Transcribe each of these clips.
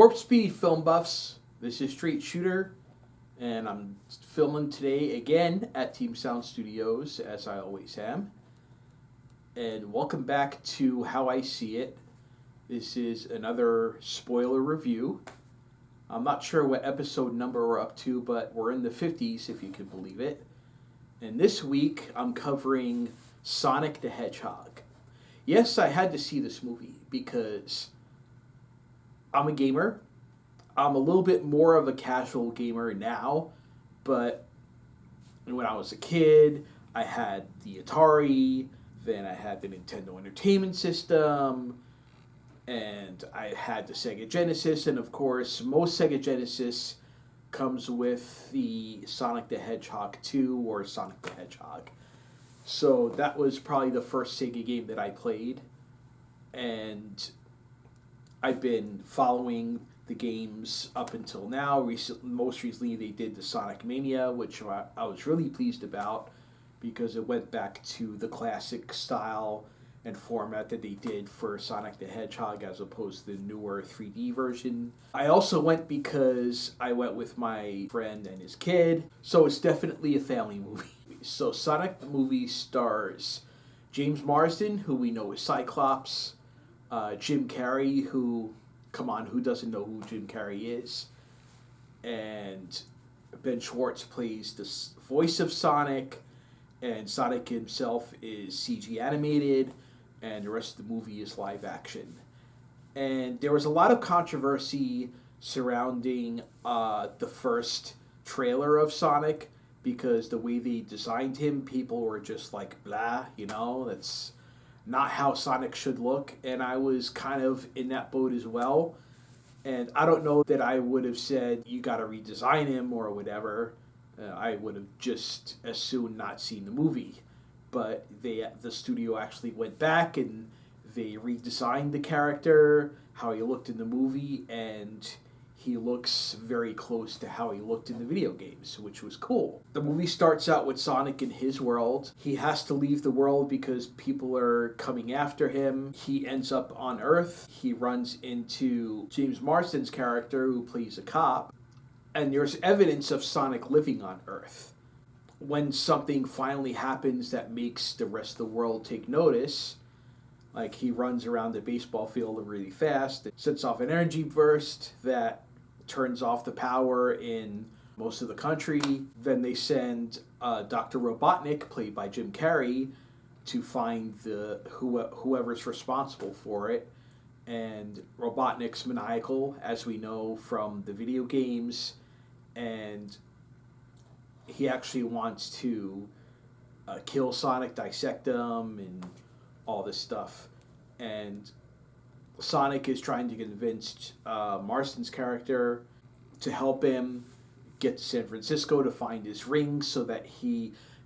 Warp Speed film buffs, this is Straight Shooter, and I'm filming today again at Team Sound Studios, as I always am. And welcome back to How I See It. This is another spoiler review. I'm not sure what episode number we're up to, but we're in the 50s, if you can believe it. And this week, I'm covering Sonic the Hedgehog. Yes, I had to see this movie because I'm a gamer. I'm a little bit more of a casual gamer now, but when I was a kid, I had the Atari, then I had the Nintendo Entertainment System, and I had the Sega Genesis, and of course, most Sega Genesis comes with the Sonic the Hedgehog 2 or Sonic the Hedgehog. So that was probably the first Sega game that I played, and I've been following the games up until now. Most recently, they did the Sonic Mania, which I was really pleased about because it went back to the classic style and format that they did for Sonic the Hedgehog as opposed to the newer 3D version. I also went because I went with my friend and his kid, so it's definitely a family movie. So Sonic the movie stars James Marsden, who we know as Cyclops, Jim Carrey, who doesn't know who Jim Carrey is? And Ben Schwartz plays the voice of Sonic, and Sonic himself is CG animated, and the rest of the movie is live action. And there was a lot of controversy surrounding the first trailer of Sonic, because the way they designed him, people were just like, blah, that's not how Sonic should look, and I was kind of in that boat as well. And I don't know that I would have said, you gotta redesign him or whatever. I would have just as soon not seen the movie. But the studio actually went back and they redesigned the character, how he looked in the movie, and he looks very close to how he looked in the video games, which was cool. The movie starts out with Sonic in his world. He has to leave the world because people are coming after him. He ends up on Earth. He runs into James Marsden's character, who plays a cop, and there's evidence of Sonic living on Earth. When something finally happens that makes the rest of the world take notice, like he runs around the baseball field really fast, it sets off an energy burst that turns off the power in most of the country. Then they send Dr. Robotnik, played by Jim Carrey, to find whoever's responsible for it. And Robotnik's maniacal, as we know from the video games, and he actually wants to kill Sonic, dissect him, and all this stuff. And Sonic is trying to convince Marsden's character to help him get to San Francisco to find his rings, so that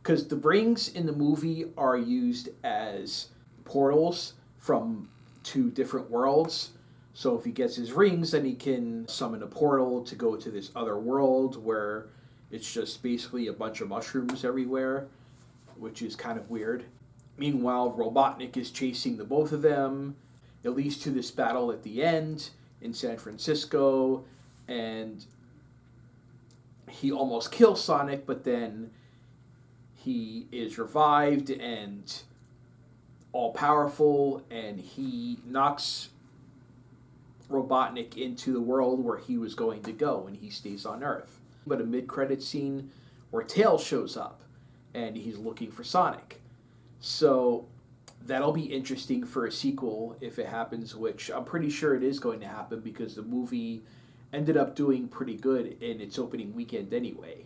because the rings in the movie are used as portals from two different worlds. So if he gets his rings, then he can summon a portal to go to this other world where it's just basically a bunch of mushrooms everywhere, which is kind of weird. Meanwhile, Robotnik is chasing the both of them. It leads to this battle at the end in San Francisco, and he almost kills Sonic, but then he is revived and all-powerful, and he knocks Robotnik into the world where he was going to go, and he stays on Earth. But a mid-credit scene where Tails shows up, and he's looking for Sonic. So that'll be interesting for a sequel if it happens, which I'm pretty sure it is going to happen because the movie ended up doing pretty good in its opening weekend anyway.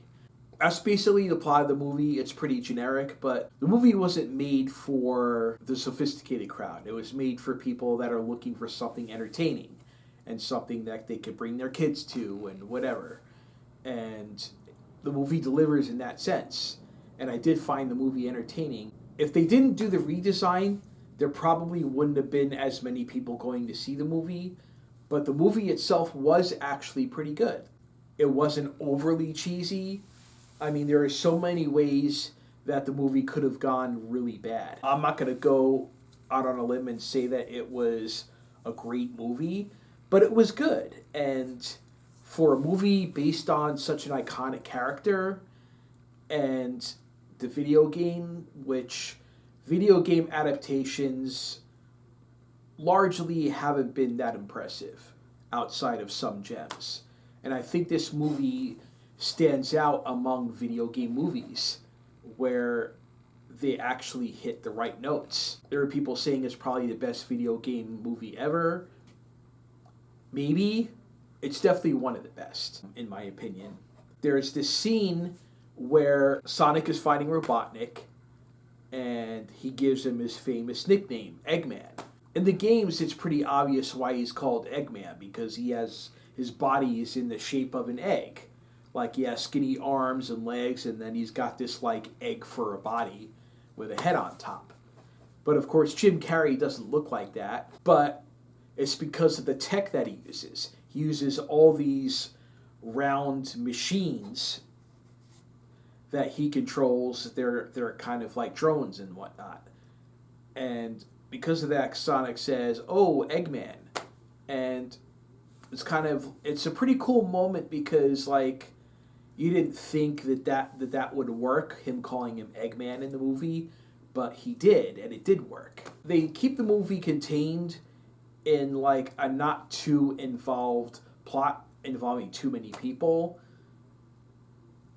That's basically the plot of the movie. It's pretty generic, but the movie wasn't made for the sophisticated crowd. It was made for people that are looking for something entertaining and something that they could bring their kids to and whatever. And the movie delivers in that sense. And I did find the movie entertaining. If they didn't do the redesign, there probably wouldn't have been as many people going to see the movie, but the movie itself was actually pretty good. It wasn't overly cheesy. I mean, there are so many ways that the movie could have gone really bad. I'm not going to go out on a limb and say that it was a great movie, but it was good. And for a movie based on such an iconic character and the video game, which video game adaptations largely haven't been that impressive outside of some gems. And I think this movie stands out among video game movies where they actually hit the right notes. There are people saying it's probably the best video game movie ever. Maybe. It's definitely one of the best, in my opinion. There's this scene where Sonic is fighting Robotnik, and he gives him his famous nickname, Eggman. In the games, it's pretty obvious why he's called Eggman, because his body is in the shape of an egg. Like, he has skinny arms and legs, and then he's got this, like, egg for a body with a head on top. But, of course, Jim Carrey doesn't look like that, but it's because of the tech that he uses. He uses all these round machines that he controls. They're kind of like drones and whatnot. And because of that, Sonic says, "Oh, Eggman." And it's a pretty cool moment because, like, you didn't think that would work, him calling him Eggman in the movie, but he did, and it did work. They keep the movie contained in, like, a not too involved plot involving too many people.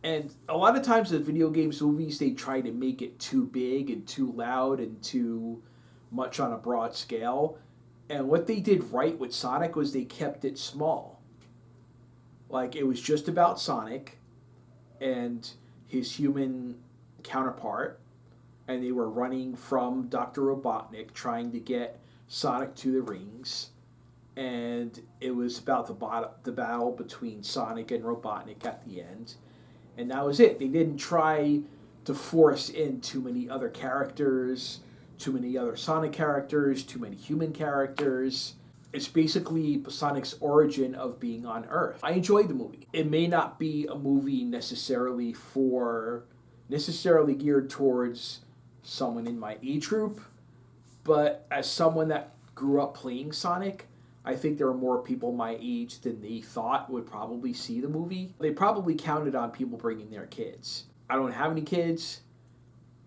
And a lot of times in video games movies, they try to make it too big and too loud and too much on a broad scale. And what they did right with Sonic was they kept it small. Like, it was just about Sonic and his human counterpart, and they were running from Dr. Robotnik trying to get Sonic to the rings, and it was about the battle between Sonic and Robotnik at the end, and that was it. They didn't try to force in too many other characters, too many other Sonic characters, too many human characters. It's basically Sonic's origin of being on Earth. I enjoyed the movie. It may not be a movie necessarily geared towards someone in my age group, but as someone that grew up playing Sonic, I think there are more people my age than they thought would probably see the movie. They probably counted on people bringing their kids. I don't have any kids,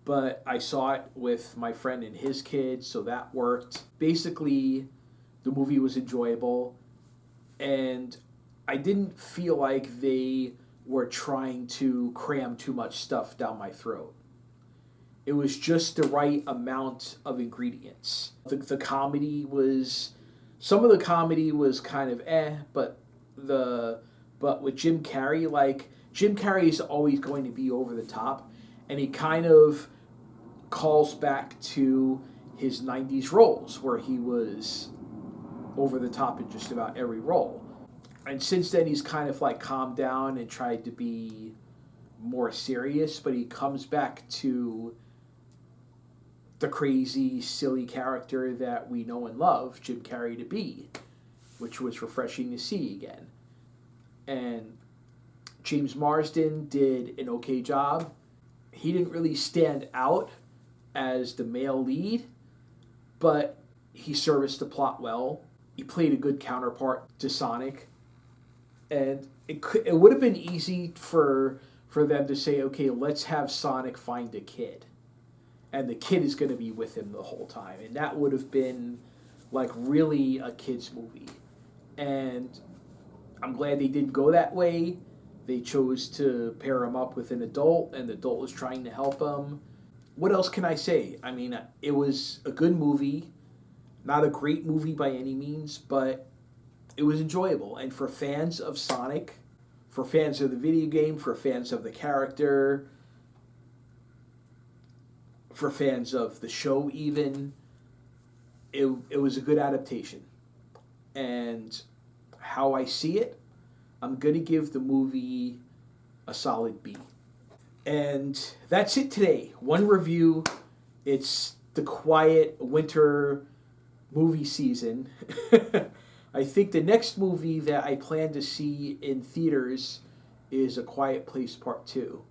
but I saw it with my friend and his kids, so that worked. Basically, the movie was enjoyable, and I didn't feel like they were trying to cram too much stuff down my throat. It was just the right amount of ingredients. The comedy was, some of the comedy was kind of but with Jim Carrey, like, Jim Carrey is always going to be over the top, and he kind of calls back to his 90s roles where he was over the top in just about every role. And since then, he's kind of, like, calmed down and tried to be more serious, but he comes back to the crazy, silly character that we know and love Jim Carrey to be, which was refreshing to see again. And James Marsden did an okay job. He didn't really stand out as the male lead, but he serviced the plot well. He played a good counterpart to Sonic. And it would have been easy for them to say, okay, let's have Sonic find a kid, and the kid is going to be with him the whole time. And that would have been, like, really a kid's movie. And I'm glad they didn't go that way. They chose to pair him up with an adult, and the adult was trying to help him. What else can I say? I mean, it was a good movie. Not a great movie by any means, but it was enjoyable. And for fans of Sonic, for fans of the video game, for fans of the character, for fans of the show even, it was a good adaptation. And how I see it, I'm going to give the movie a solid B. And that's it today. One review. It's the quiet winter movie season. I think the next movie that I plan to see in theaters is A Quiet Place Part 2.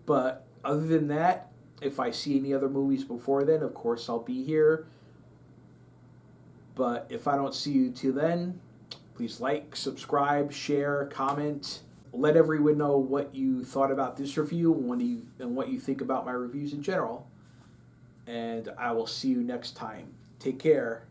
But other than that, if I see any other movies before then, of course I'll be here. But if I don't see you till then, please like, subscribe, share, comment. Let everyone know what you thought about this review and what you think about my reviews in general. And I will see you next time. Take care.